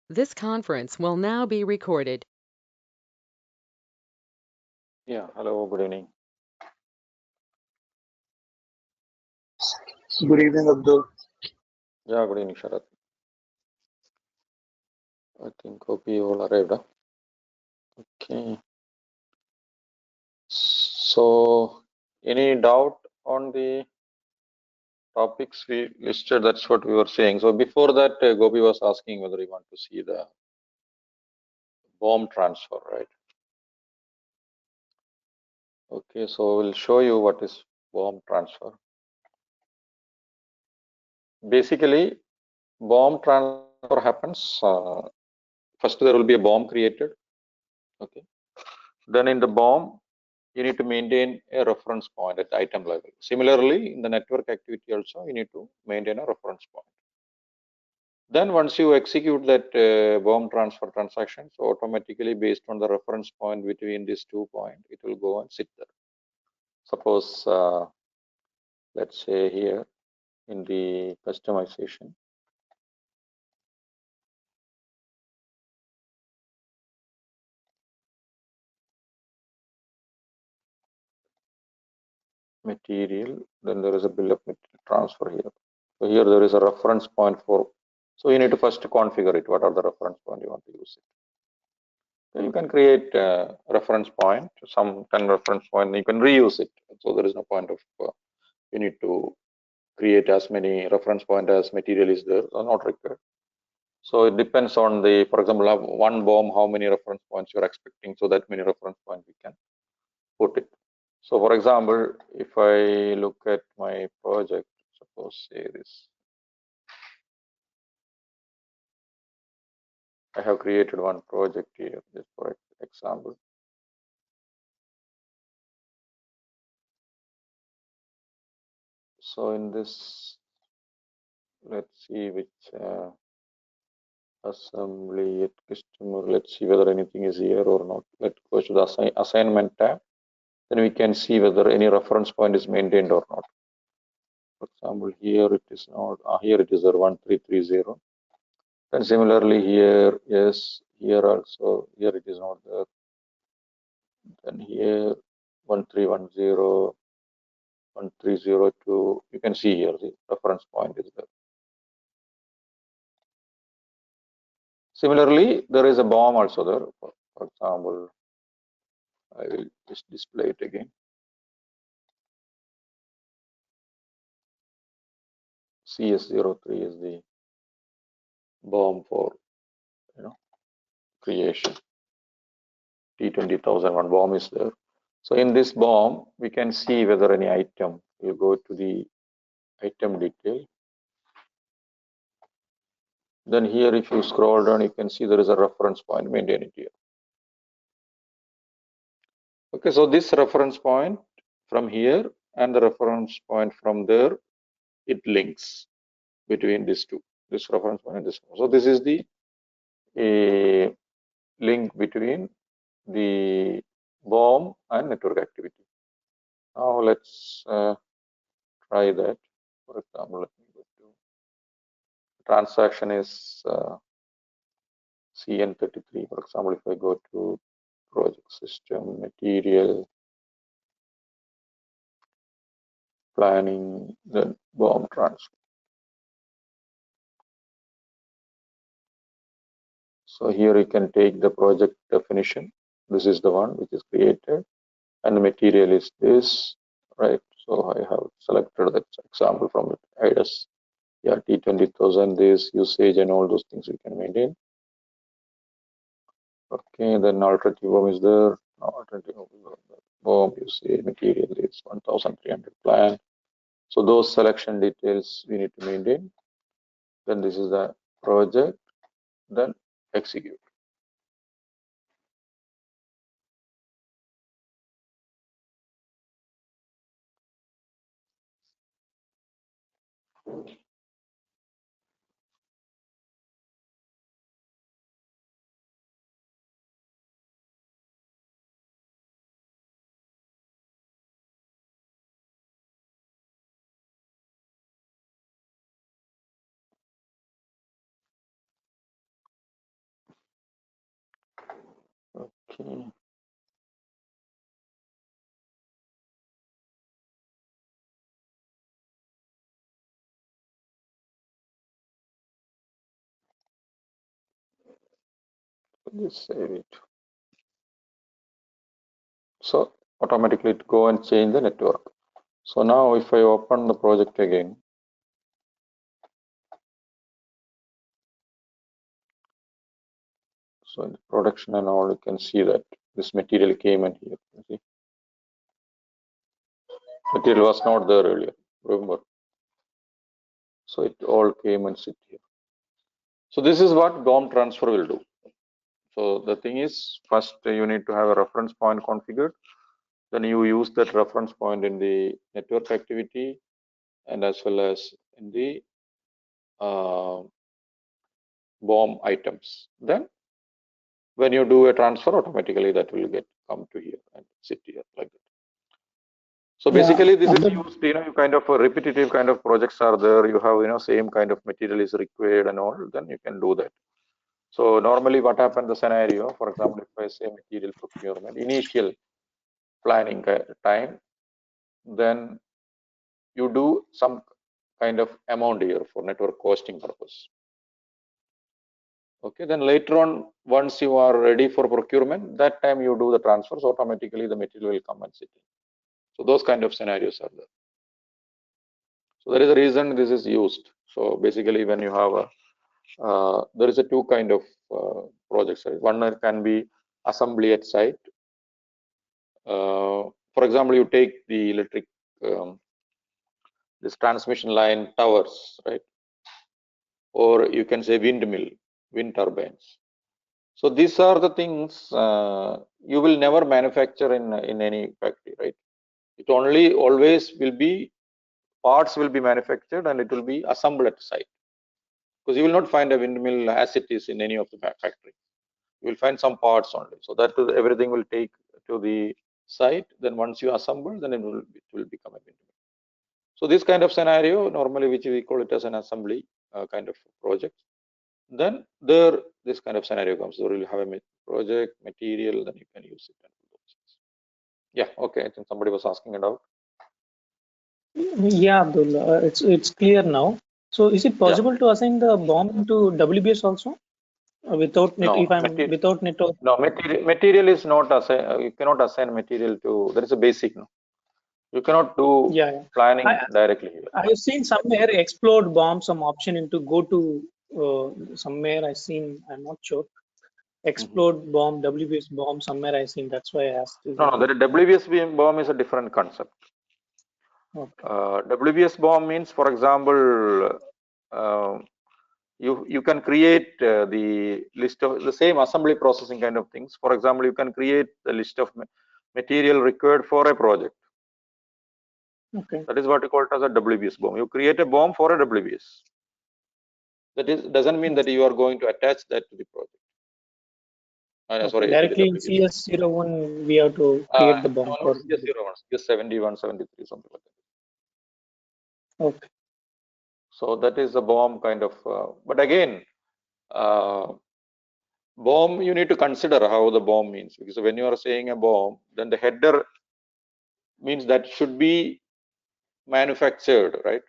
This conference will now be recorded. Yeah, hello, good evening. Good evening, Abdul. Yeah, good evening, Sharat. I think hope you all arrived. Huh? Okay. So, any doubt on the topics we listed? That's what we were saying. So, before that, Gopi was asking whether you want to see the bomb transfer, right? Okay, so we'll show you what is bomb transfer. Basically, bomb transfer happens. First, there will be a bomb created. Okay. Then in the bomb, you need to maintain a reference point at item level. Similarly, in the network activity also, you need to maintain a reference point. Then once you execute that bomb transfer transaction, so automatically based on the reference point between these 2 points, it will go and sit there. Suppose, let's say here in the customization, material, then there is a bill of material transfer here. So here there is a reference point for, so you need to first configure it. What are the reference point you want to use it? So you can create a reference point, some 10 reference point, you can reuse it. So there is no point of, you need to create as many reference point as material is there, or not required. So it depends on the, for example, have one bomb, how many reference points you're expecting, so that many reference point we can put it. So for example, if I look at my project, suppose say this, I have created one project here, just for example. So in this, let's see which assembly at customer. Let's see whether anything is here or not. Let's go to the assignment tab. Then we can see whether any reference point is maintained or not. For example, here it is not. Here it is 1330. And similarly here, yes, here also, here it is not there. Then here 1310, 1302. You can see here the reference point is there. Similarly, there is a bomb also there. For example, I will just display it again. CS03 is the bomb for creation. T20001 bomb is there. So in this bomb, we can see whether any item. You go to the item detail. Then here, if you scroll down, you can see there is a reference point maintained here. Okay, so this reference point from here and the reference point from there, it links between these two. This reference point and this one. So this is the link between the bomb and network activity. Now let's try that. For example, let me go to transaction is CN33. For example, if I go to project system, material, planning, then bomb transfer. So here you can take the project definition. This is the one which is created, and the material is this, right? So I have selected that example from it. IDAS, yeah, T20000, this usage and all those things we can maintain. Okay, then alternative bomb is there. Alternative bomb, you see material is 1300 plan. So those selection details we need to maintain. Then this is the project, then execute. Okay. Just save it. So automatically it go and change the network. So now if I open the project again, so in production and all, you can see that this material came in here. You see, material was not there earlier, remember? So it all came and sit here. So this is what BOM transfer will do. So the thing is, first you need to have a reference point configured. Then you use that reference point in the network activity and as well as in the BOM items. Then when you do a transfer, automatically that will come to here and sit here like that. So basically this is used, kind of a repetitive kind of projects are there. You have, same kind of material is required and all, then you can do that. So normally what happens, the scenario, for example, if I say material procurement, initial planning time, then you do some kind of amount here for network costing purpose. Okay, then later on, once you are ready for procurement, that time you do the transfers, automatically the material will come and sit in. So those kind of scenarios are there. So there is a reason this is used. So basically when you have there is a two kind of projects. Right? One can be assembly at site. For example, you take the electric, this transmission line towers, right? Or you can say windmill, wind turbines. So these are the things you will never manufacture in any factory, right? It only always will be parts will be manufactured and it will be assembled at site, because you will not find a windmill as it is in any of the factory. You will find some parts only. So that everything will take to the site. Then once you assemble, then it will become a windmill. So this kind of scenario normally, which we call it as an assembly kind of project. Then there this kind of scenario comes. So you will have a project material, then you can use it. Yeah, okay. I think somebody was asking about. Yeah, Abdul, it's clear now. So is it possible to assign the BOM into WBS also without net? No, If I'm without network. No, material is not assigned. You cannot assign material to. There is a basic. No, you cannot do planning directly here. I have seen somewhere explode BOM some option into go to somewhere I seen. I'm not sure. Explode BOM, WBS BOM somewhere I seen. That's why I asked. No, the WBS BOM is a different concept. Okay. WBS BOM means, for example, you can create the list of the same assembly processing kind of things. For example, you can create the list of material required for a project. Okay. That is what you call it as a WBS BOM. You create a BOM for a WBS. That is doesn't mean that you are going to attach that to the project. Sorry, directly in CS01 we have to create the BOM for CS01, CS71, 73, something like that. Okay. So that is a BOM kind of, but again, BOM, you need to consider how the BOM means, because when you are saying a BOM, then the header means that should be manufactured, right?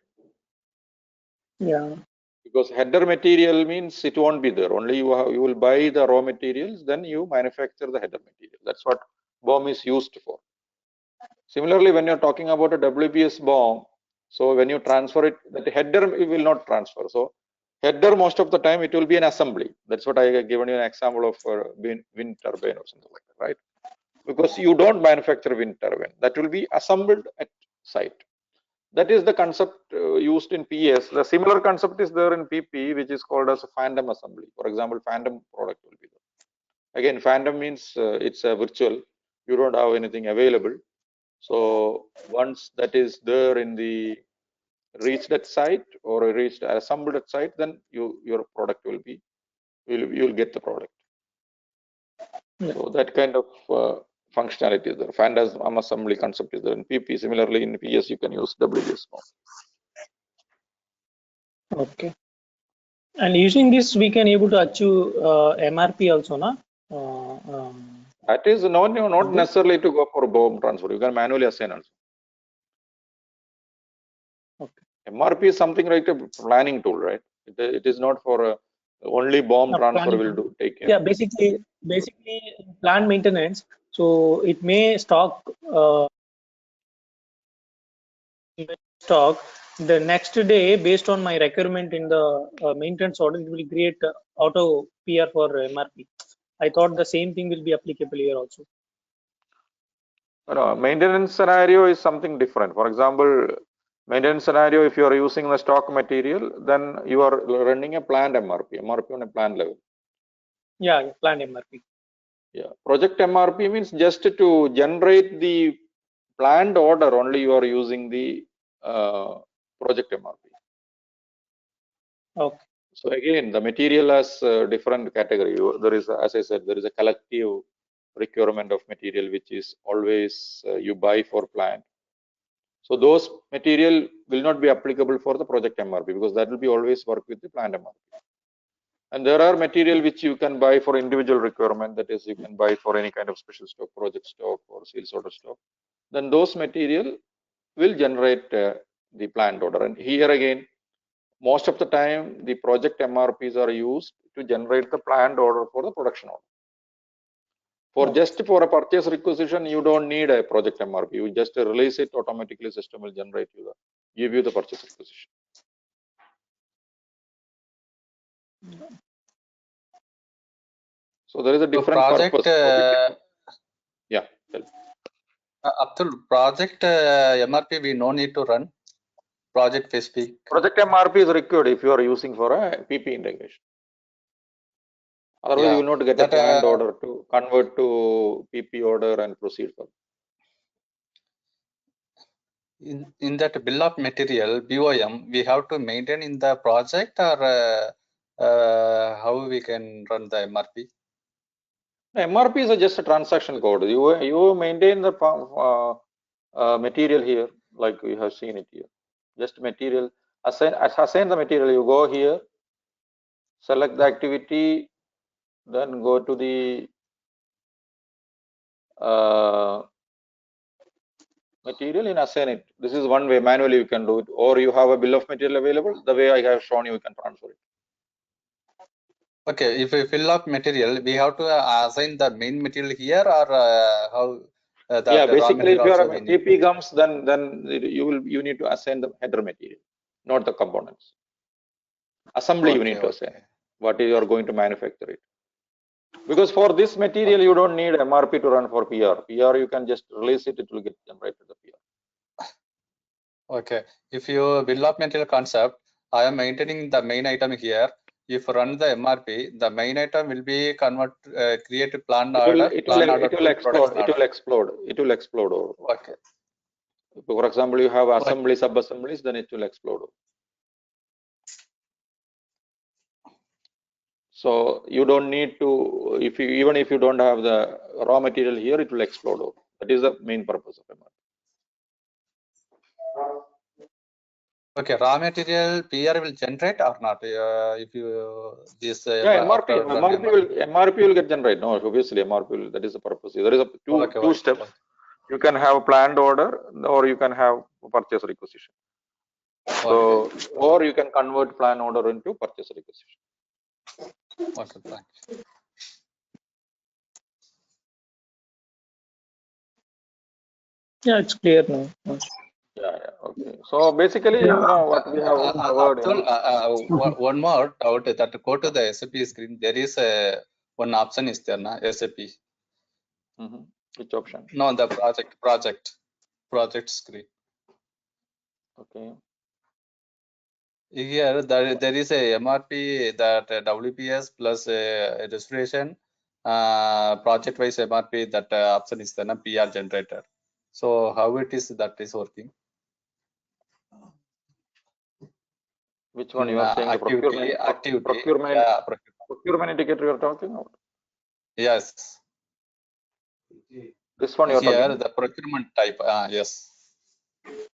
Yeah. Because header material means it won't be there. Only you will buy the raw materials, then you manufacture the header material. That's what BOM is used for. Similarly, when you're talking about a WBS BOM, so when you transfer it, that header it will not transfer. So header most of the time it will be an assembly. That's what I given you an example of wind turbine or something like that, right? Because you don't manufacture wind turbine, that will be assembled at site. That is the concept used in PS. The similar concept is there in PP, which is called as a phantom assembly. For example, phantom product will be there. Again, phantom means it's a virtual. You don't have anything available. So once that is there in the reached at site or reached assembled at site, then your product will be you'll get the product. Yeah. So that kind of functionality is there. Phantom assembly concept is there in PP. Similarly, in PS you can use WBS BOM. Okay. And using this, we can able to achieve MRP also, na? That is not necessarily to go for BOM transfer. You can manually assign also. Okay. MRP is something like a planning tool, right? It is not for only BOM transfer will do take care. Yeah, basically plant maintenance. So it may stock the next day based on my requirement in the maintenance order. It will create auto PR for MRP. I thought the same thing will be applicable here also. No, maintenance scenario is something different. For example, maintenance scenario, if you are using the stock material, then you are running a planned MRP on a planned level. Yeah, planned MRP. Yeah, project MRP means just to generate the planned order only you are using the project MRP. Okay. So again, the material has different category. There is, as I said, there is a collective requirement of material which is always you buy for plant. So those material will not be applicable for the project MRP because that will be always work with the plant MRP. And there are material which you can buy for individual requirement. That is, you can buy for any kind of special stock, project stock, or sales order stock. Then those material will generate the planned order. And here again, most of the time, the project MRPs are used to generate the planned order for the production order. For just for a purchase requisition, you don't need a project MRP. You just release it automatically. System will generate you give you the purchase requisition. So there is a different purpose. Yeah. Up to project MRP, we no need to run project specific. Project MRP is required if you are using for a PP integration. Otherwise, you will not get a planned order to convert to PP order and proceed further. In that bill of material BOM, we have to maintain in the project, or how we can run the MRP? MRP is just a transaction code. You maintain the material here, like we have seen it here. Just material, assign the material. You go here, select the activity, then go to the material and assign it. This is one way. Manually you can do it, or you have a bill of material available. The way I have shown you can transfer it. Okay, if we fill up material, we have to assign the main material here, or how? Yeah, basically, if your PP comes, then you need to assign the header material, not the components. Assembly you need to assign what you are going to manufacture it. Because for this material you don't need MRP to run for PR. PR you can just release it; it will get generated the PR. Okay, if you bill of material concept, I am maintaining the main item here. If run the MRP, the main item will be create a planned order. It will explode. Okay. For example, you have assembly, sub-assemblies, then it will explode. So you don't need to, even if you don't have the raw material here, it will explode. That is the main purpose of MRP. Okay, raw material PR will generate or not? If you this MRP will get generated. No, obviously MRP will. That is the purpose. There is two steps. You can have planned order, or you can have purchase requisition. So, or you can convert plan order into purchase requisition. Okay, thanks. Yeah, it's clear now. Yeah, okay. So basically, what we have covered. One more doubt that go to the SAP screen. There is one option is there, na SAP. Which option? No, the project screen. Okay. Here there is a MRP that WPS plus registration project wise MRP that option is the PR generator. So how it is that is working? Which one you are saying? Activity. Procurement indicator you are talking about? Yes. This one you are here talking? The procurement type. Yes.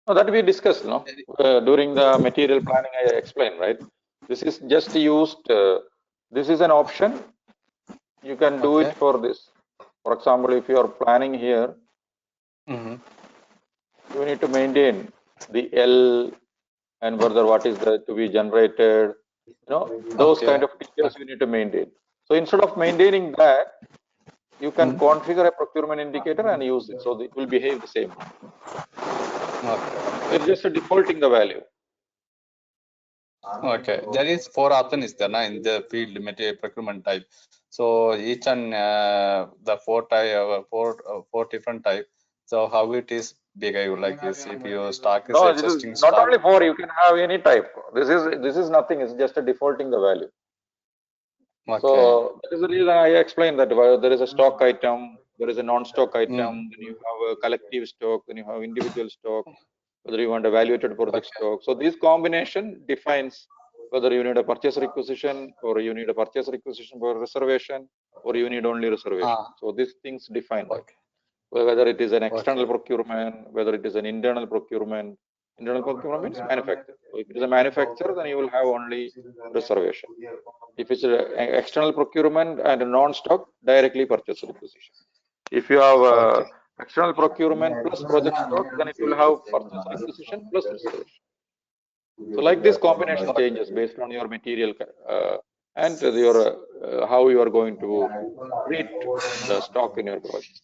No, that we discussed, no? During the material planning, I explained, right? This is just used. This is an option. You can do it for this. For example, if you are planning here, Mhm. you need to maintain the L and further what is the to be generated, those Okay. kind of details you need to maintain. So instead of maintaining that, you can configure a procurement indicator and use it. So it will behave the same way. Okay. It's just a defaulting the value. Okay. There is 4 options is there na, in the field material procurement type. So each and the 4 different type. So how it is behave like this? If your stock is No, it is existing not stock. only for, you can have any type. This is nothing. It's just a defaulting the value. Okay. So that is the reason I explained that there is a stock item, there is a non-stock item, then you have a collective stock, then you have individual stock, whether you want evaluated project stock. So this combination defines whether you need a purchase requisition or you need a purchase requisition for reservation or you need only reservation. So these things define that. Okay. Whether it is an external procurement, whether it is an internal procurement. Internal procurement means manufacture. So if it is a manufacturer, then you will have only reservation. If it's an external procurement and a non-stock, directly purchase requisition. If you have external procurement plus project stock, then it will have purchase requisition plus reservation. So like this combination changes based on your material and your how you are going to treat the stock in your project.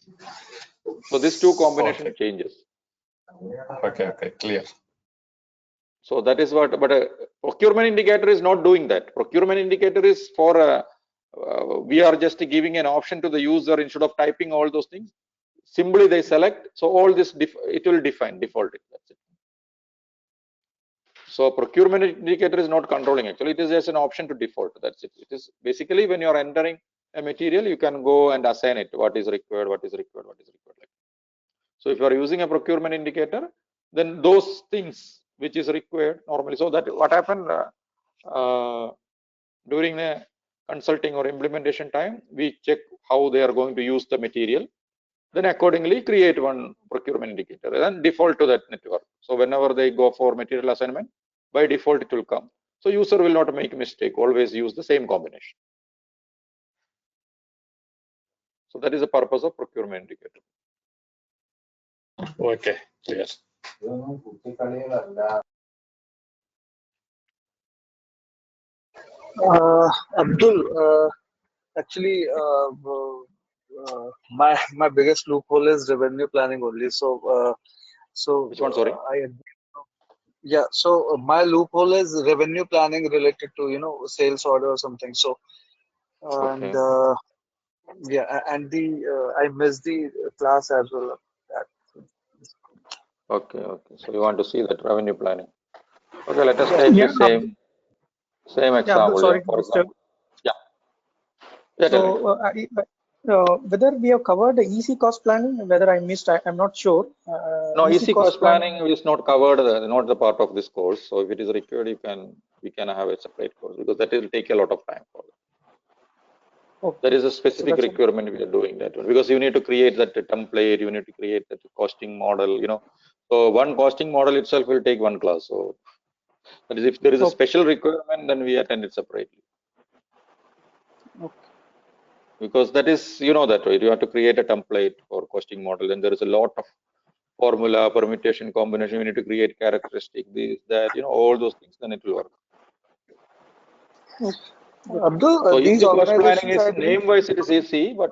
So these two combination changes. Okay. Clear. So that is what, but a procurement indicator is not doing that. Procurement indicator is for, we are just giving an option to the user instead of typing all those things. Simply they select, so all this, it will define, default it, that's it. So procurement indicator is not controlling actually, it is just an option to default, that's it. It is basically when you are entering a material, you can go and assign it, what is required, what is required, what is required. So if you are using a procurement indicator, then those things which is required normally. So that what happened during the consulting or implementation time, we check how they are going to use the material. Then accordingly create one procurement indicator and default to that network. So whenever they go for material assignment, by default it will come. So user will not make a mistake, always use the same combination. So that is the purpose of procurement indicator. Okay, clear. Abdul, actually, my biggest loophole is revenue planning only. So Which one? Sorry. Yeah. So my loophole is revenue planning related to sales order or something. So and yeah, and I missed the class as well. Okay. So you want to see that revenue planning? Okay, let us take the same example. Sorry to for disturb. example. Yeah, So whether we have covered the EC cost planning, whether I missed, I'm not sure. No, EC cost planning is not covered, not the part of this course. So if it is required, we can have a separate course because that will take a lot of time for that. Okay. There is a specific requirement we are doing that one because you need to create that template, you need to create that costing model, So one costing model itself will take one class. So that is if there is a special requirement, then we attend it separately. Okay. Because that is, that right? You have to create a template for costing model, and there is a lot of formula, permutation, combination. You need to create characteristic, this, that, all those things. Then it will work. Abdul, So these EC cost planning organizations, is name wise it is easy, but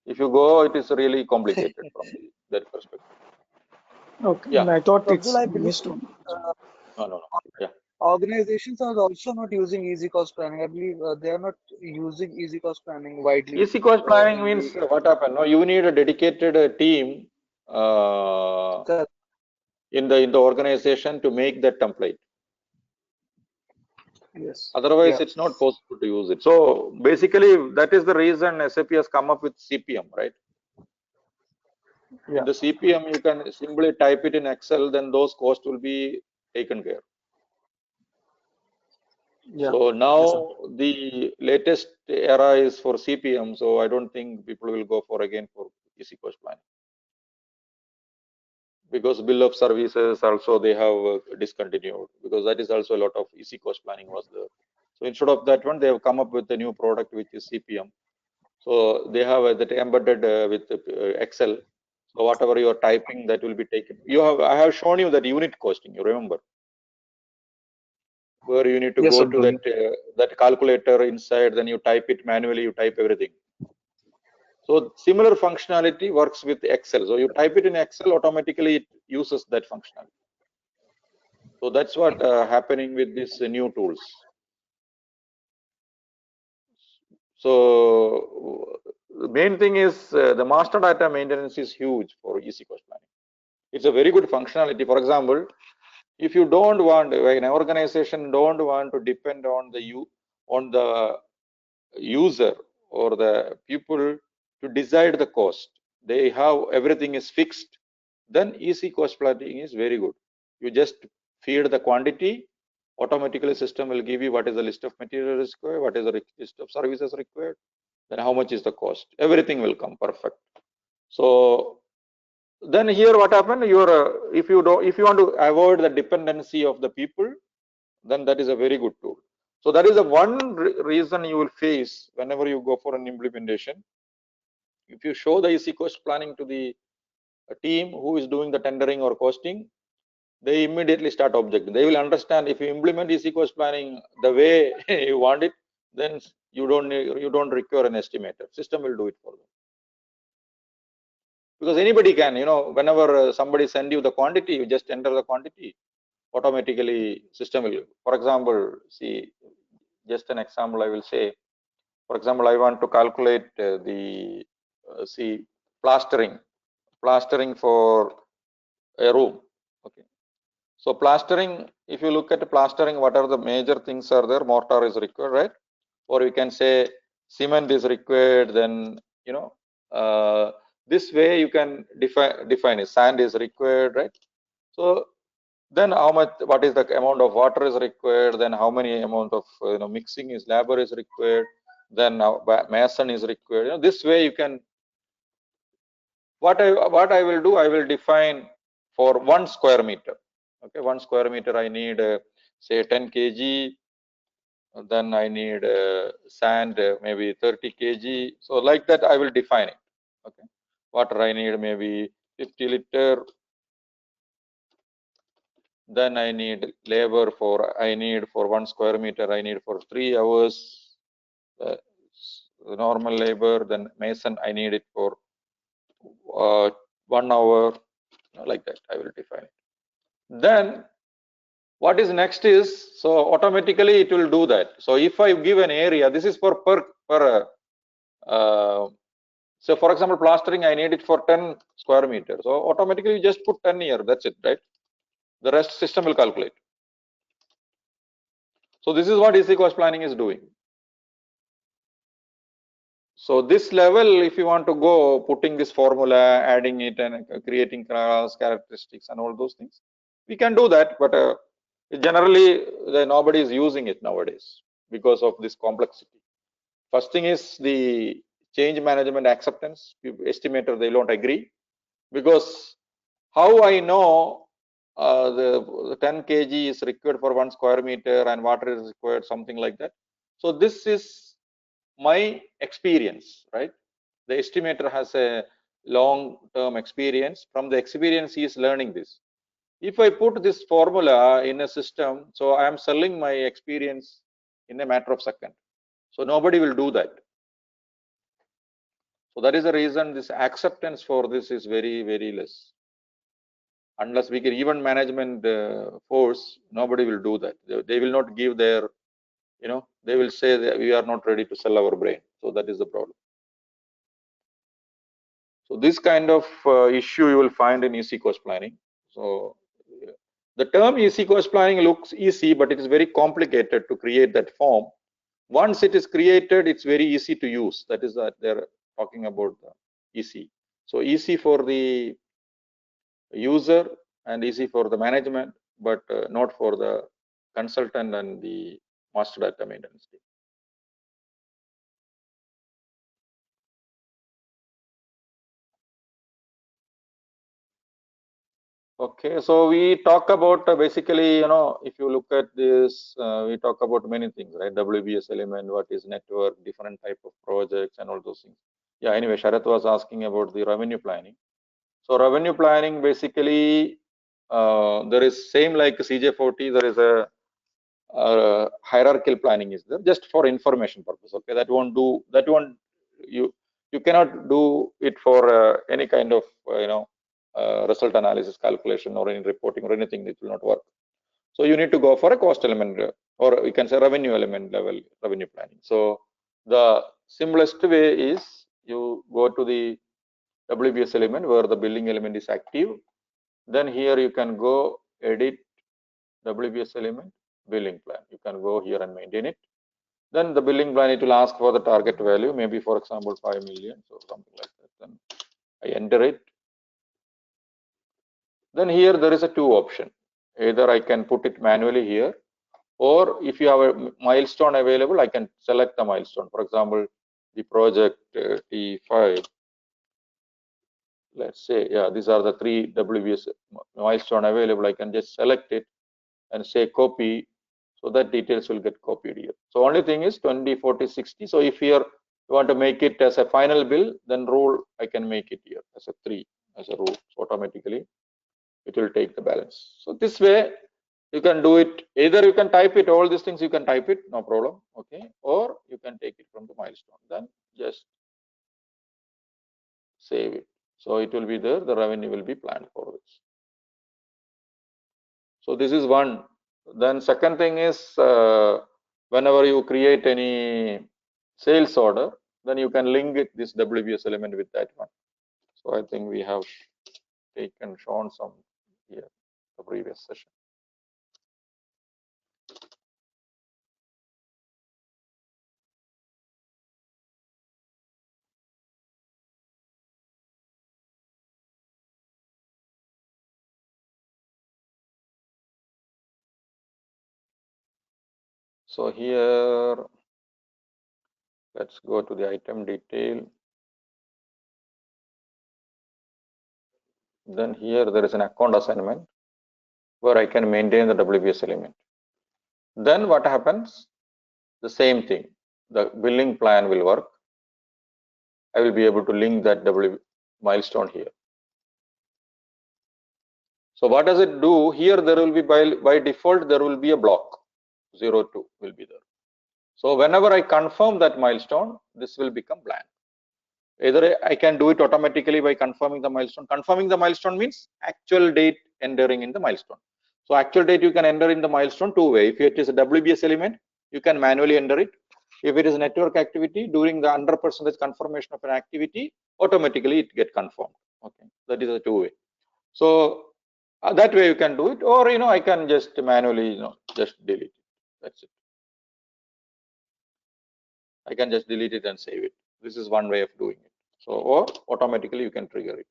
if you go, it is really complicated from that perspective. Okay. Yeah. I thought it's Abdul, I believe missed. No. Yeah. Organizations are also not using easy cost planning. I believe they are not using easy cost planning widely. Easy cost planning means what happened? No, you need a dedicated team in the organization to make that template. Yes. Otherwise, it's not possible to use it. So basically, that is the reason SAP has come up with CPM, right? In the CPM, you can simply type it in Excel, then those costs will be taken care. So now the latest era is for CPM, so I don't think people will go for easy cost planning. Because bill of services also they have discontinued because that is also a lot of easy cost planning was there. So instead of that one, they have come up with a new product which is CPM. So they have that embedded with Excel. So whatever you are typing, that will be taken. I have shown you that unit costing. You remember, where you need to Yes, go sir, to that calculator inside, then you type it manually. You type everything. So similar functionality works with Excel. So you type it in Excel, automatically it uses that functionality. So that's what happening with these new tools. So the main thing is the master data maintenance is huge for EC cost planning. It's a very good functionality. For example, if you don't want, like an organization don't want to depend on the user or the people to decide the cost, they have everything is fixed, then EC cost planning is very good. You just feed the quantity, automatically system will give you what is the list of materials required, what is the list of services required, then how much is the cost, everything will come perfect. So then here what happened, if you want to avoid the dependency of the people, then that is a very good tool. So that is the one reason you will face whenever you go for an implementation. If you show the EC cost planning to the team who is doing the tendering or costing, they immediately start objecting. They will understand if you implement EC cost planning the way you want it, then you don't require an estimator. System will do it for them. Because anybody can, whenever somebody send you the quantity, you just enter the quantity, automatically system will. For example, see, just an example I will say. For example, I want to calculate plastering for a room. Okay. So plastering, if you look at plastering, what are the major things are there? Mortar is required, right? Or you can say cement is required. Then this way you can define it. Sand is required, right? So then what is the amount of water is required? Then how many amount of mixing is labor is required? Then mason is required. This way you can. What I will do, I will define for 1 square meter. Okay, 1 square meter I need say 10 kg. Then I need sand maybe 30 kg. So like that I will define it. Okay, water I need maybe 50 liter. Then I need labor for 1 square meter I need for 3 hours. Normal labor. Then mason I need it for 1 hour. Like that I will define it. Then what is next is, so automatically it will do that. So if I give an area, this is for per so for example, plastering I need it for 10 square meters. So automatically you just put 10 here, that's it, right? The rest system will calculate. So this is what EC cost planning is doing. So this level, if you want to go putting this formula, adding it and creating class characteristics and all those things, we can do that, but generally nobody is using it nowadays because of this complexity. First thing is the change management acceptance. Estimator, they don't agree, because how I know the 10 kg is required for 1 square meter and water is required, something like that. So this is my experience, right? The estimator has a long-term experience. From the experience, he is learning this. If I put this formula in a system, so I am selling my experience in a matter of seconds. So nobody will do that. So that is the reason this acceptance for this is very, very less. Unless we can even management force, nobody will do that. They will not give their, they will say that we are not ready to sell our brain. So that is the problem. So this kind of issue you will find in EC cost planning. So the term EC cost planning looks easy, but it is very complicated to create that form. Once it is created, it's very easy to use. That is that they're talking about the EC. So EC for the user and easy for the management, but not for the consultant and the master data maintenance team. Okay, so we talk about basically, if you look at this, we talk about many things, right? WBS element, what is network, different type of projects, and all those things. Yeah, anyway, Sharath was asking about the revenue planning. So revenue planning, basically, there is same like CJ40, there is a hierarchical planning is there just for information purpose. Okay, that won't you cannot do it for any kind of result analysis calculation or any reporting or anything. It will not work. So you need to go for a cost element or we can say revenue element level revenue planning. So the simplest way is you go to the WBS element where the billing element is active. Then here you can go edit WBS element billing plan. You can go here and maintain it. Then the billing plan, it will ask for the target value, maybe for example 5 million or something like that. Then I enter it. Then here there is a two option. Either I can put it manually here, or if you have a milestone available, I can select the milestone. For example, the project T5. Let's say, yeah, these are the 3 WBS milestone available. I can just select it and say copy, so that details will get copied here. So only thing is 20, 40, 60. So if here you want to make it as a final bill, then rule I can make it here as a 3 as a rule. So automatically it will take the balance. So this way you can do it. Either you can type it, all these things you can type it, no problem. Okay, or you can take it from the milestone. Then just save it. So it will be there. The revenue will be planned for this. So this is one. Then second thing is whenever you create any sales order, then you can link it this WBS element with that one. So I think we have shown some here the previous session. So here, let's go to the item detail. Then here there is an account assignment where I can maintain the WBS element. Then what happens? The same thing. The billing plan will work. I will be able to link that milestone here. So what does it do? Here there will be by default there will be a block 02 will be there. So whenever I confirm that milestone, this will become blank. Either I can do it automatically by confirming the milestone. Confirming the milestone means actual date entering in the milestone. So actual date you can enter in the milestone two way. If it is a WBS element, you can manually enter it. If it is network activity, during the 100% confirmation of an activity, automatically it get confirmed. Okay, that is a two way. So that way you can do it, or I can just manually just delete it. That's it. I can just delete it and save it. This is one way of doing it. So or automatically you can trigger it.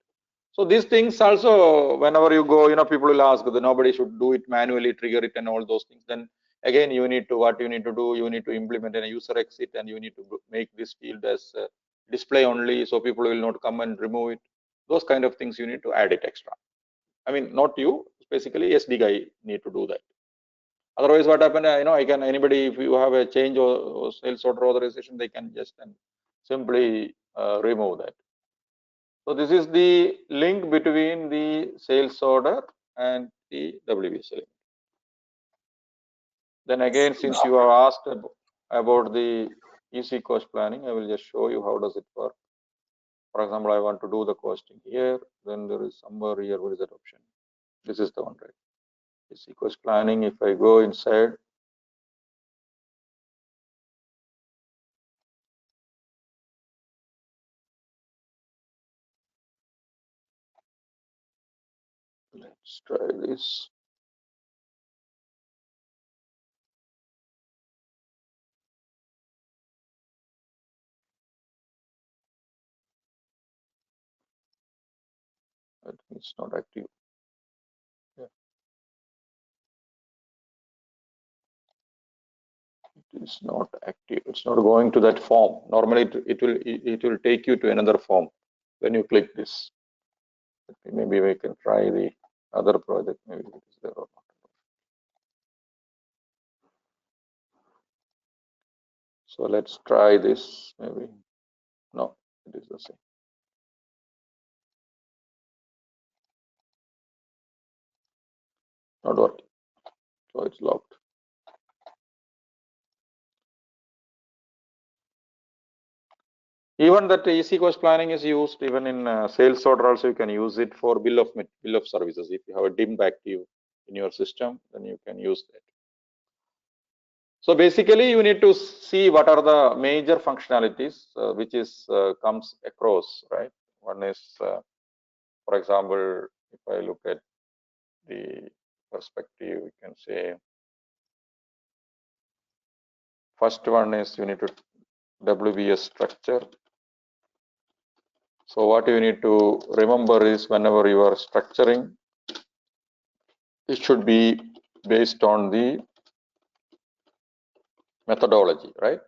So these things also, whenever you go, people will ask that nobody should do it manually, trigger it and all those things. Then again, you need to do, you need to implement a user exit, and you need to make this field as display only, so people will not come and remove it. Those kind of things you need to add it extra. I mean, not you, basically SD guy need to do that. Otherwise, what happened? Anybody, if you have a change or sales order authorization, they can just simply remove that. So this is the link between the sales order and the WBS element. Then again, since you have asked about the EC cost planning, I will just show you how does it work. For example, I want to do the costing here. Then there is somewhere here. Where is that option? This is the one, right? EC cost planning. If I go inside, let's try this. I think it's not active. Yeah. It is not active. It's not going to that form. Normally, it will take you to another form when you click this. Maybe we can try the other project, maybe it is there or not. So let's try this. Maybe no, it is the same. Not working. So it's locked. Even that EC cost planning is used even in sales order. Also, you can use it for bill of services. If you have a DIM active in your system, then you can use that. So basically, you need to see what are the major functionalities which is comes across, right? One is, for example, if I look at the perspective, we can say first one is you need to WBS structure. So what you need to remember is whenever you are structuring, it should be based on the methodology, right?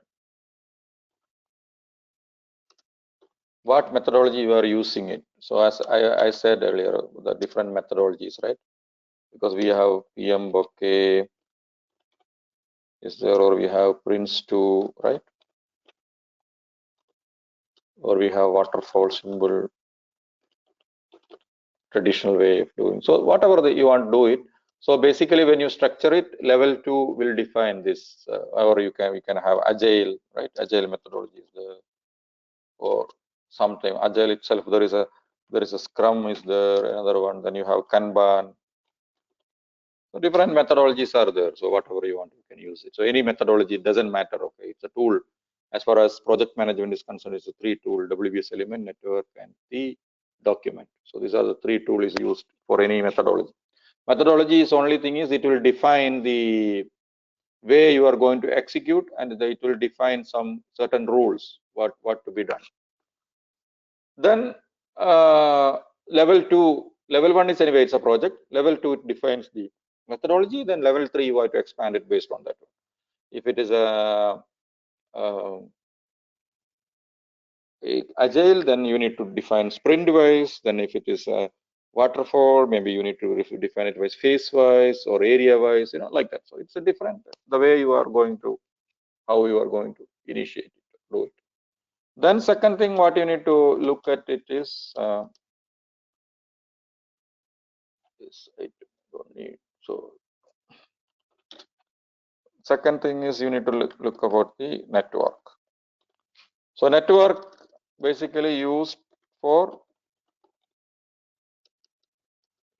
What methodology you are using it. So as I said earlier, the different methodologies, right? Because we have PM Bokeh is there, or we have Prince2, right? Or we have waterfall symbol, traditional way of doing. So whatever you want to do it. So basically, when you structure it, level 2 will define this, or you can have agile, right? Agile methodology is there, or something agile itself. There is a Scrum is there, another one. Then you have Kanban. So different methodologies are there. So whatever you want, you can use it. So any methodology, it doesn't matter. Okay, it's a tool. As far as project management is concerned, it's a 3 tool: WBS element, network, and the document. So these are the 3 tools used for any methodology. Methodology is only thing is it will define the way you are going to execute, and it will define some certain rules what to be done. Then level 2, level 1 is anyway it's a project. Level 2 it defines the methodology. Then level 3 you have to expand it based on that. If it is a agile, then you need to define sprint wise. Then if it is a waterfall, maybe you need to define it phase wise or area wise, like that. So it's a different, the way you are going to, how you are going to initiate it, do it. Then second thing what you need to look at it is I don't need. So second thing is you need to look about the network. So network basically used for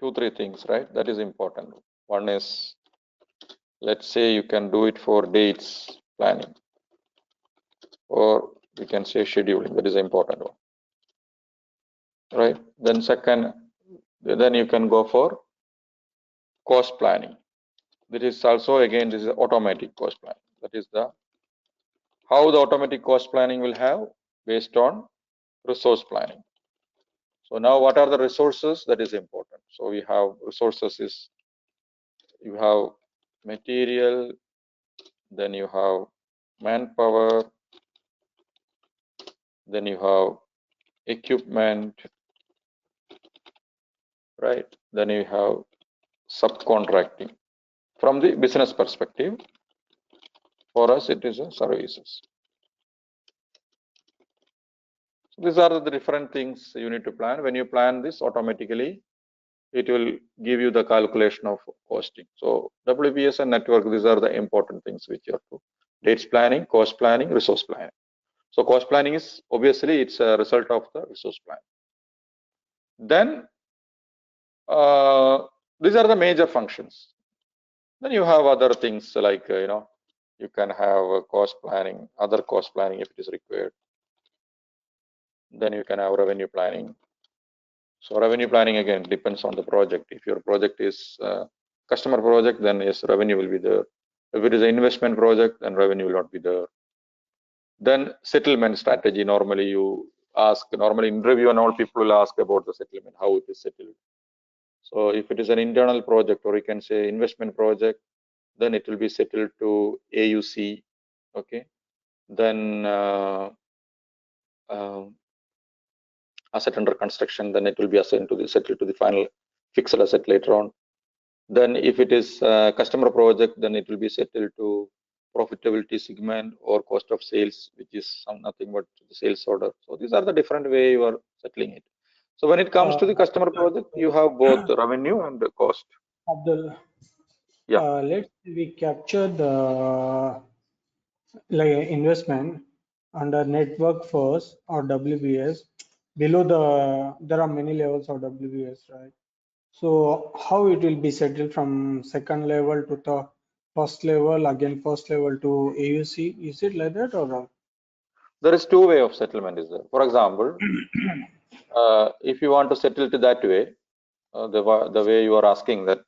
2-3 things, right? That is important. One is, let's say you can do it for dates planning, or we can say scheduling. That is an important one, right? Then second, then you can go for cost planning. This is also, again, this is automatic cost planning. That is the how the automatic cost planning will have based on resource planning. So now what are the resources? That is important. So we have resources is, you have material, then you have manpower, then you have equipment, right? Then you have subcontracting. From the business perspective, for us it is a services. So these are the different things you need to plan. When you plan this, automatically it will give you the calculation of costing. So WBS and network, these are the important things which you have to: dates planning, cost planning, resource planning. So cost planning is obviously it's a result of the resource planning. Then these are the major functions. Then you have other things like you can have cost planning, other cost planning if it is required. Then you can have revenue planning. So revenue planning again depends on the project. If your project is customer project, then yes, revenue will be there. If it is an investment project, then revenue will not be there. Then settlement strategy. Normally you ask, normally interview and all, people will ask about the settlement, how it is settled. So if it is an internal project, or you can say investment project, then it will be settled to AUC. Okay. Then asset under construction, then it will be assigned to the settled to the fixed asset later on. Then if it is a customer project, then it will be settled to profitability segment or cost of sales, which is nothing but the sales order. So these are the different way you are settling it. So when it comes to the customer project, you have both revenue and the cost. Abdul, Yeah. let's say we capture the investment under network first or WBS. Below there are many levels of WBS, right? So how it will be settled from second level to the first level, again first level to AUC? Is it like that or not? There is two way of settlement is there. For example, if you want to settle it that way, the way you are asking that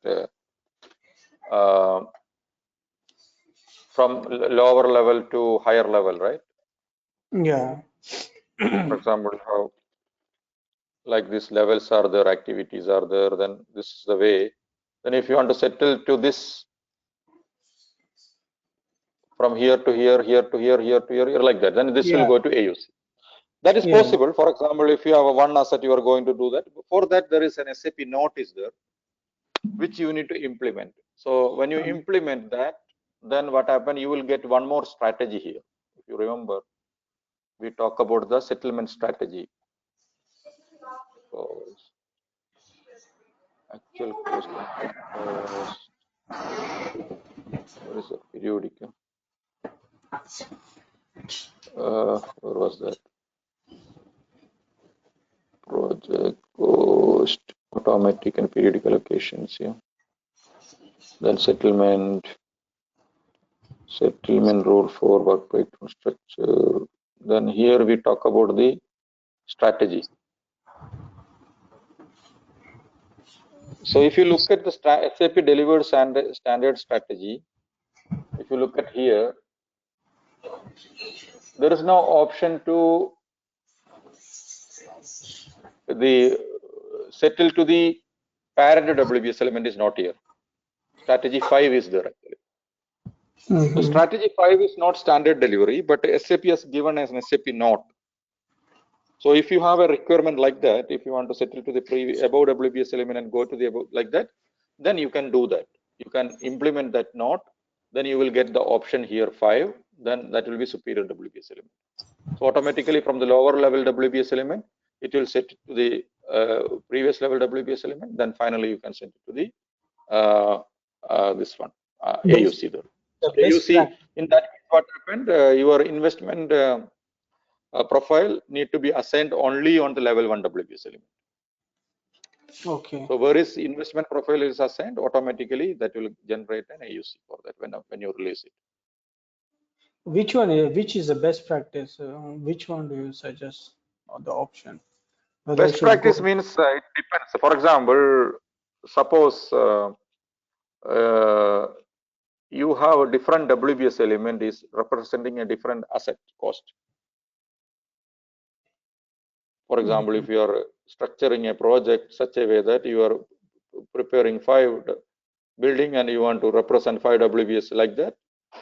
from lower level to higher level, right? Yeah. For example, how like these levels are there, activities are there, then this is the way. Then if you want to settle to this from here to here, here to here, here to here, like that, then this will go to AUC. That is Yeah. possible. For example, if you have a one asset, you are going to do that. For that, there is an SAP note is there, which you need to implement. So when you implement that, then what happens? You will get one more strategy here. If you remember, we talk about the settlement strategy. So actual cost, what is the periodic? Where was that? Project cost, automatic and periodic allocations. Yeah. Then settlement rule for work breakdown structure. Then here we talk about the strategy. So if you look at the SAP delivered standard strategy, if you look at here, there is no option to the settle to the parent WBS element is not here. Strategy 5 is there actually. So strategy 5 is not standard delivery, but SAP has given as an SAP note. So if you have a requirement like that, if you want to settle to the above WBS element and go to the above like that, then you can do that. You can implement that note, then you will get the option here 5, then that will be superior WBS element. So automatically from the lower level WBS element, it will set to the previous level WBS element, then finally you can set it to the this one, AUC there. So AUC, in that case, what happened, your investment profile need to be assigned only on the level 1 WBS element. Okay. So where is investment profile is assigned, automatically that will generate an AUC for that when you release it. Which is the best practice? Which one do you suggest or the option? Whether Best practice means it depends. For example, suppose you have a different WBS element is representing a different asset cost. For example, if you are structuring a project such a way that you are preparing 5 building and you want to represent 5 WBS like that,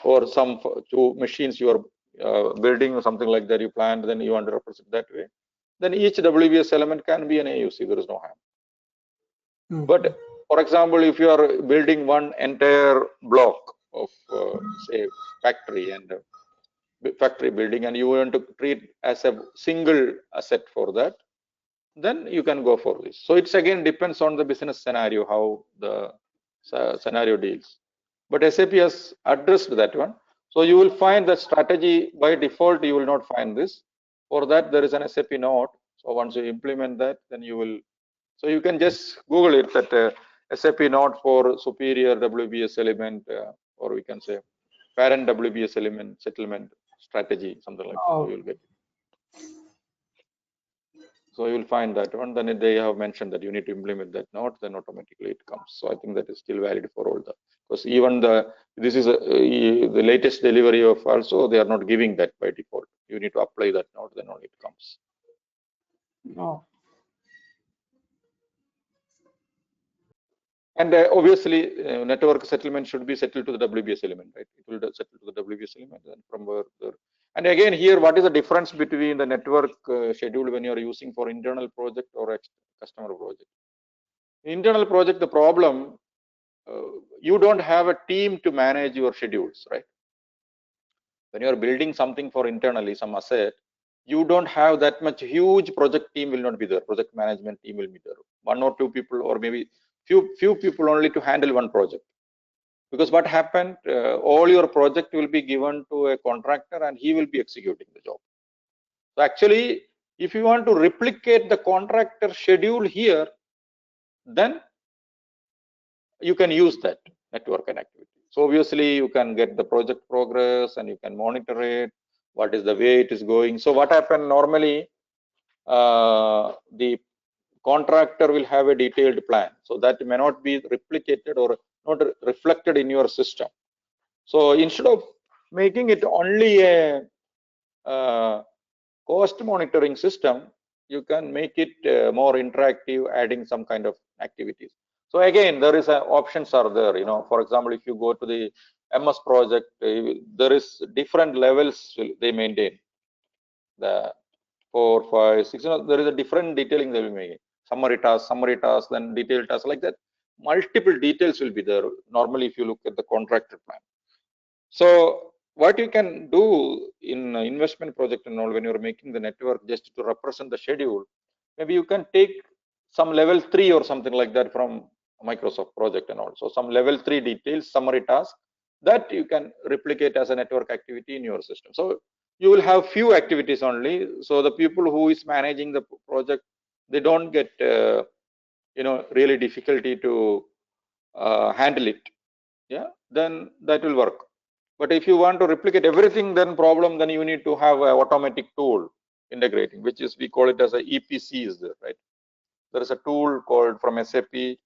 or some 2 machines you are building or something like that you planned, then you want to represent that way, then each WBS element can be an AUC, there is no harm. But for example, if you are building one entire block of say factory and factory building and you want to treat as a single asset for that, then you can go for this. So it's again depends on the business scenario, how the scenario deals. But SAP has addressed that one. So you will find that strategy by default, you will not find this. For that, there is an SAP note. So once you implement that, then you will. So you can just Google it that SAP note for superior WBS element, or we can say parent WBS element settlement strategy, something like that. So you'll get it. So you will find that one. Then they have mentioned that you need to implement that note, then automatically it comes. So I think that is still valid for all the, because even this is the latest delivery of also, they are not giving that by default. You need to apply that note, then only it comes. Oh. And obviously, network settlement should be settled to the WBS element, right? It will settle to the WBS element, and from where there. And again, here, what is the difference between the network schedule when you are using for internal project or customer project? Internal project, the problem, you don't have a team to manage your schedules, right? When you are building something for internally, some asset, you don't have that much huge project team will not be there. Project management team will be there. 1 or 2 people, or maybe few people only to handle one project. Because what happened, all your project will be given to a contractor and he will be executing the job. So actually, if you want to replicate the contractor schedule here, then you can use that network connectivity. So obviously you can get the project progress and you can monitor it, what is the way it is going. So what happened normally, the contractor will have a detailed plan, so that may not be replicated or not reflected in your system. So instead of making it only a cost monitoring system, you can make it more interactive, adding some kind of activities. So again, there is options are there. For example, if you go to the MS project, there is different levels they maintain. The 4, 5, 6. There is a different detailing they will make. Summary task, then detailed task, like that. Multiple details will be there. Normally, if you look at the contractor plan. So what you can do in investment project and all, when you're making the network just to represent the schedule, maybe you can take some level 3 or something like that from Microsoft project and all. So some level 3 details, summary task, that you can replicate as a network activity in your system. So you will have few activities only. So the people who is managing the project, they don't get really difficulty to handle it. Yeah, then that will work. But if you want to replicate everything, then you need to have an automatic tool integrating, which is, we call it as a EPC is there, right? There is a tool called from SAP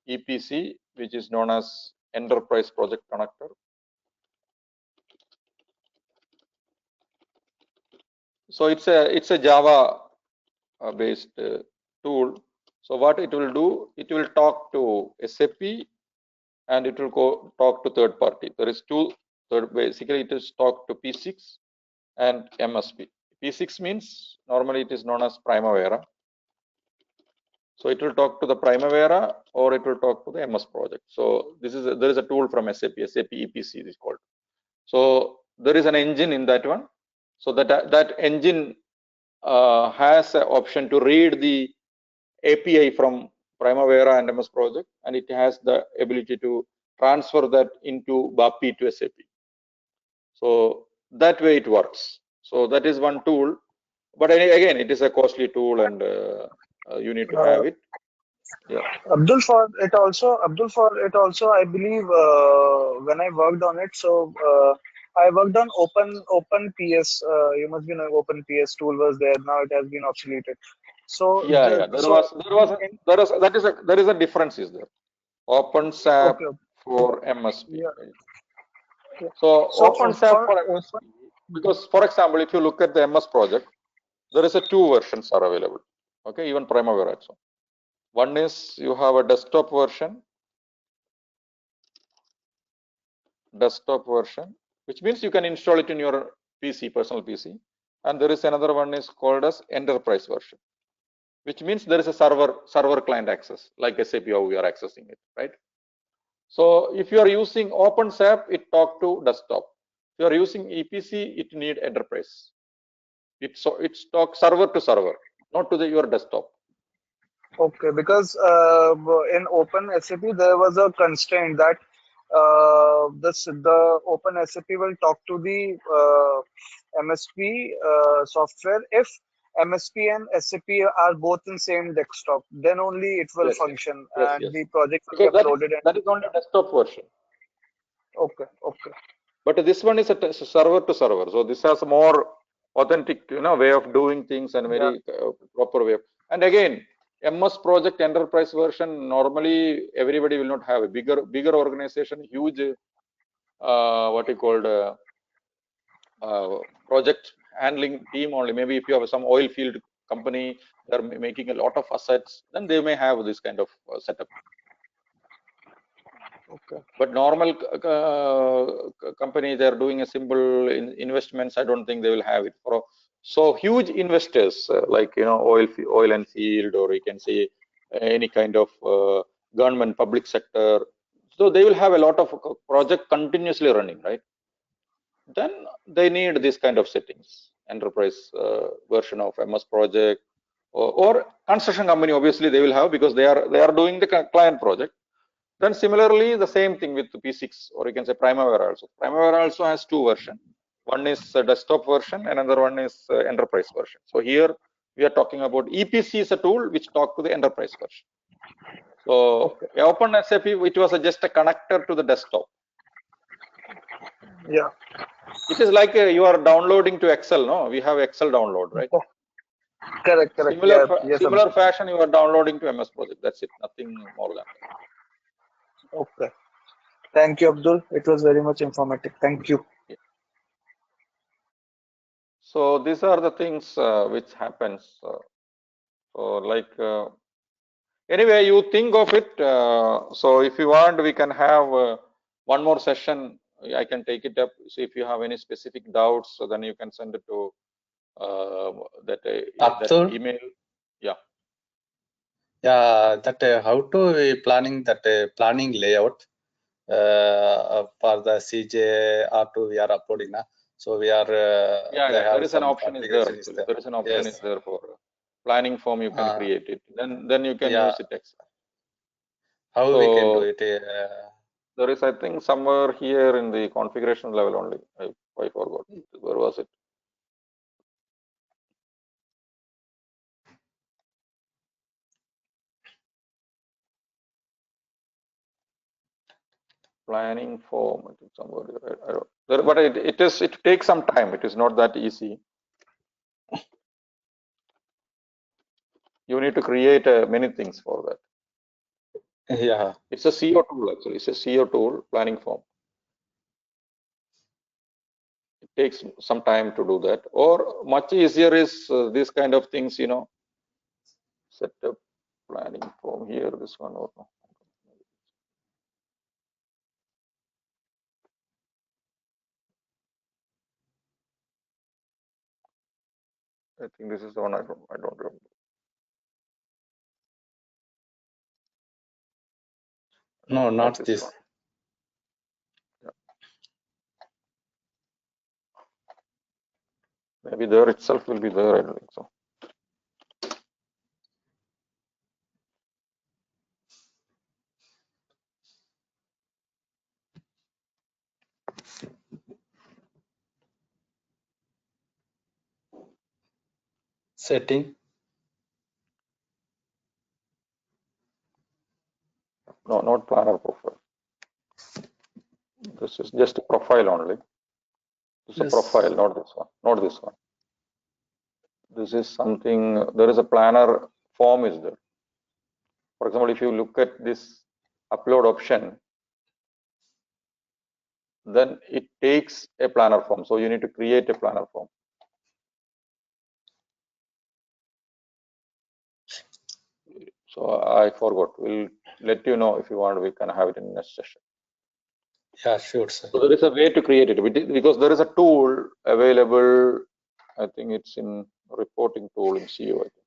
EPC, which is known as Enterprise Project Connector. So it's a Java based tool. So what it will do, it will talk to SAP and it will go talk to third party. There is basically it is talk to P6 and MSP. P6 means normally it is known as Primavera. So it will talk to the Primavera or it will talk to the MS project. So there is a tool from SAP EPC is called. So there is an engine in that one. So that engine has an option to read the API from Primavera and MS project, and it has the ability to transfer that into BAPI to SAP. So that way it works. So that is one tool, but again, it is a costly tool, and you need to have it. Yeah. Abdul, for it also, I believe when I worked on it, so I worked on Open PS. You must be knowing Open PS tool was there. Now it has been obsoleted. So Yeah. There is a difference is there. OpenSAP okay. for MSP. Yeah. Right? So OpenSAP for MSP, because for example, if you look at the MS project, there is a 2 versions are available. Okay, even Primavera also. One is you have a desktop version, which means you can install it in your PC, personal PC. And there is another one is called as enterprise version, which means there is a server client access, like SAP how we are accessing it, right? So if you are using OpenSAP, it talk to desktop. If you are using EPC, it need enterprise. It's talk server to server, not to your desktop. Okay, because in Open SAP there was a constraint that the Open SAP will talk to the MSP software if MSP and SAP are both in same desktop. Then only it will function and the project will be uploaded. That is only desktop version. Okay. But this one is a server to server, so this has more authentic, way of doing things and very proper way. And again, MS project enterprise version, normally everybody will not have a bigger organization, huge what you called project handling team only. Maybe if you have some oil field company, they're making a lot of assets, then they may have this kind of setup. Okay. But normal company, they're doing a simple investments. I don't think they will have it. So huge investors like oil and field, or you can say any kind of government, public sector. So they will have a lot of project continuously running, right? Then they need this kind of settings, enterprise version of MS Project, or construction company. Obviously, they will have, because they are doing the client project. Then similarly, the same thing with P6, or you can say Primavera also. Primavera also has two versions. One is a desktop version, another one is enterprise version. So here we are talking about EPC is a tool which talk to the enterprise version. So OpenSAP, it was just a connector to the desktop. Yeah. It is like you are downloading to Excel, no? We have Excel download, right? Correct. Similar, Yeah. Yes, similar fashion, you are downloading to MS Project. That's it. Nothing more than that. Okay. Thank you, Abdul. It was very much informative. Thank you. So these are the things which happens. So like anyway, you think of it. So if you want, we can have one more session. I can take it up. So if you have any specific doubts, so then you can send it to that email. Yeah. Yeah, that how to planning that planning layout for the CJ R2 we are uploading now. So we are There is an option is there. There is an option is there for planning form. You can create it. Then you can use it. How we can do it? There is, I think, somewhere here in the configuration level only. I forgot. Where was it? Planning form, I think somewhere. I don't, but it takes some time. It is not that easy. You need to create many things for that. Yeah. It's a CO tool actually. It's a CO tool, planning form. It takes some time to do that. Or much easier is this kind of things, you know, set up planning form here, this one or no. I think this is the one I don't remember. No, not this. One. Yeah. Maybe there itself will be there. I don't think so. Setting. No, not planner profile. This is just a profile only. This is a profile, not this one. Not this one. This is something. There is a planner form is there. For example, if you look at this upload option, then it takes a planner form. So you need to create a planner form. So I forgot. We'll let you know if you want. We can have it in the next session. Yeah, sure, sir. So there is a way to create it because there is a tool available. I think it's in reporting tool in CO. I think.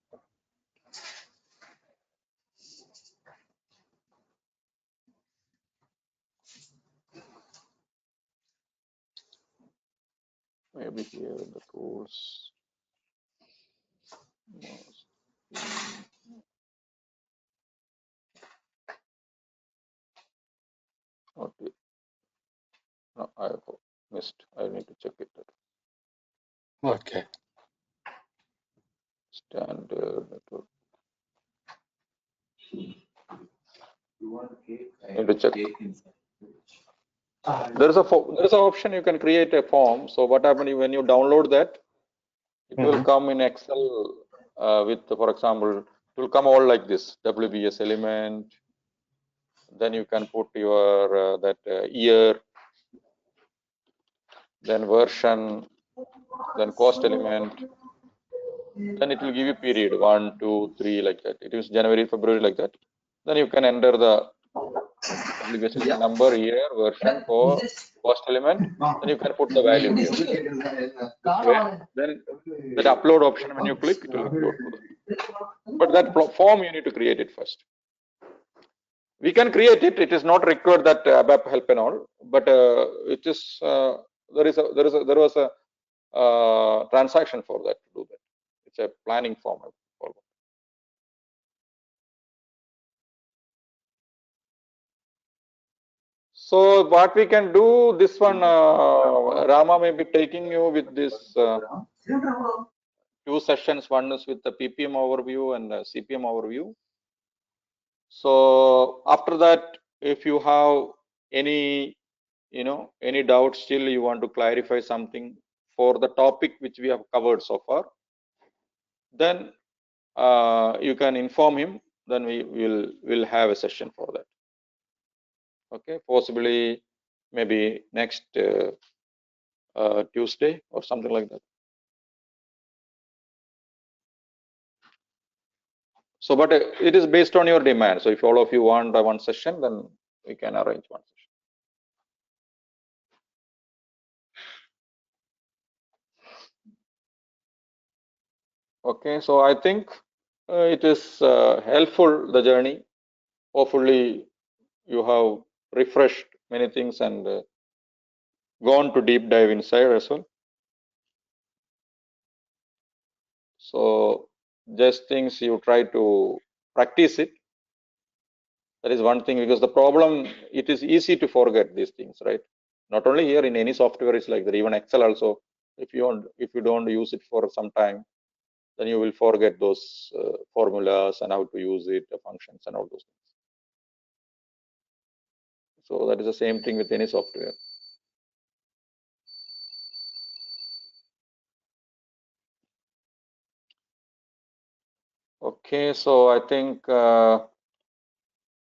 Maybe here in the tools. Okay. No, I missed. I need to check it. Okay. Standard network. Need to check. There is an option you can create a form. So what happens when you download that? It will come in Excel with, for example, it will come all like this: WBS element. Then you can put your year, then version, then cost element. Then it will give you period 1, 2, 3 like that. It is January, February like that. Then you can enter the WBS number, year, version, cost element. Then you can put the value here. Then that upload option, when you click, it will upload to that. But that form you need to create it first. We can create it. It is not required that ABAP help and all, but it is there was a transaction for that to do that. It's a planning form. So what we can do, this one, Rama may be taking you with this 2 sessions. One is with the PPM overview and CPM overview. So after that, if you have any, any doubts still, you want to clarify something for the topic which we have covered so far, then you can inform him. Then we will have a session for that. Okay, possibly maybe next Tuesday or something like that. So, but it is based on your demand. So if all of you want one session, then we can arrange one session. Okay, so I think it is helpful, the journey. Hopefully you have refreshed many things and gone to deep dive inside as well. So just things you try to practice it. That is one thing, because the problem, it is easy to forget these things, right? Not only here, in any software is like that. Even Excel also, if you don't use it for some time, then you will forget those formulas and how to use it, the functions and all those things. So that is the same thing with any software. Okay, so I think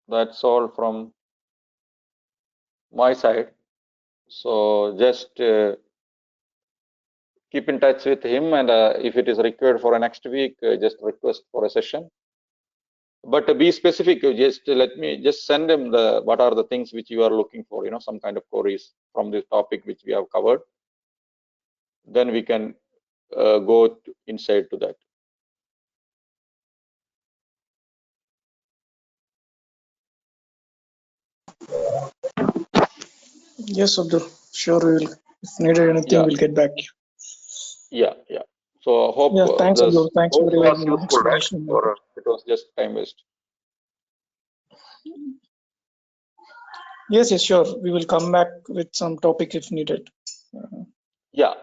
that's all from my side. So just keep in touch with him, and if it is required for a next week, just request for a session. But be specific. Just send him what are the things which you are looking for. Some kind of queries from this topic which we have covered. Then we can go inside to that. Yes, Abdul. Sure, we will. If needed anything, we'll get back. Yeah. So hope thanks, Abdul. Thanks for your explanation. Or it was just time waste. Yes, sure. We will come back with some topic if needed. Yeah.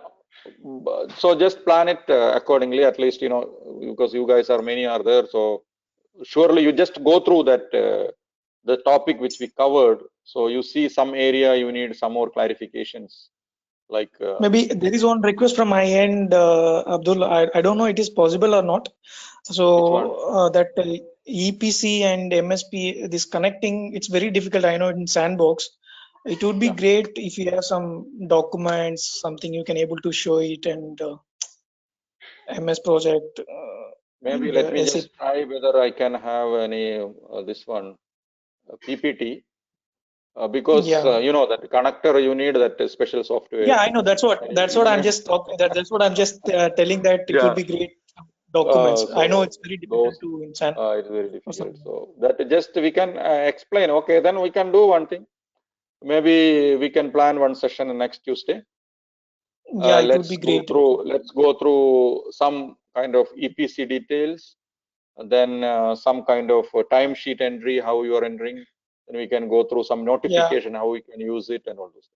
So just plan it accordingly. At least because you guys are many are there. So surely you just go through that the topic which we covered. So you see some area you need some more clarifications. Like maybe there is one request from my end, Abdul. I don't know it is possible or not. So that EPC and MSP, this connecting, it's very difficult. I know in Sandbox. It would be great if you have some documents, something you can able to show it, and MS project. Maybe let me just try whether I can have any this one PPT. Because that connector, you need that special software. Yeah, I know. That's what I'm just talking. That's what I'm just telling. That it would be great documents. I know it's very difficult to insert. It's very difficult. So that just we can explain. Okay, then we can do one thing. Maybe we can plan one session next Tuesday. Yeah, it would be great. Let's go through some kind of EPC details, and then some kind of timesheet entry, how you are entering. Then we can go through some notification, how we can use it, and all those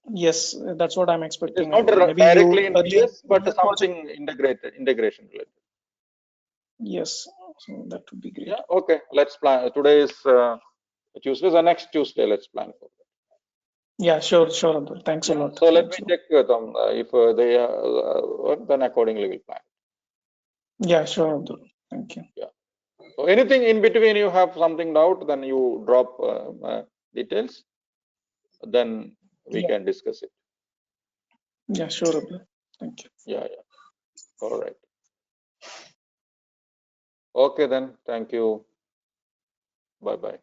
things. Yes, that's what I'm expecting. It's not directly in PS, but something integration related. Yes, so that would be great. Yeah, okay. Let's plan. Today is Tuesday, so next Tuesday, let's plan for that. Yeah, sure, Abdul. Thanks a lot. So let me check with them. If they work, then accordingly we'll plan. Yeah, sure, Abdul. Thank you. Yeah. So anything in between you have something doubt, then you drop details. Then we can discuss it. Yeah, sure, Abdul. Thank you. Yeah. All right. Okay then. Thank you. Bye-bye.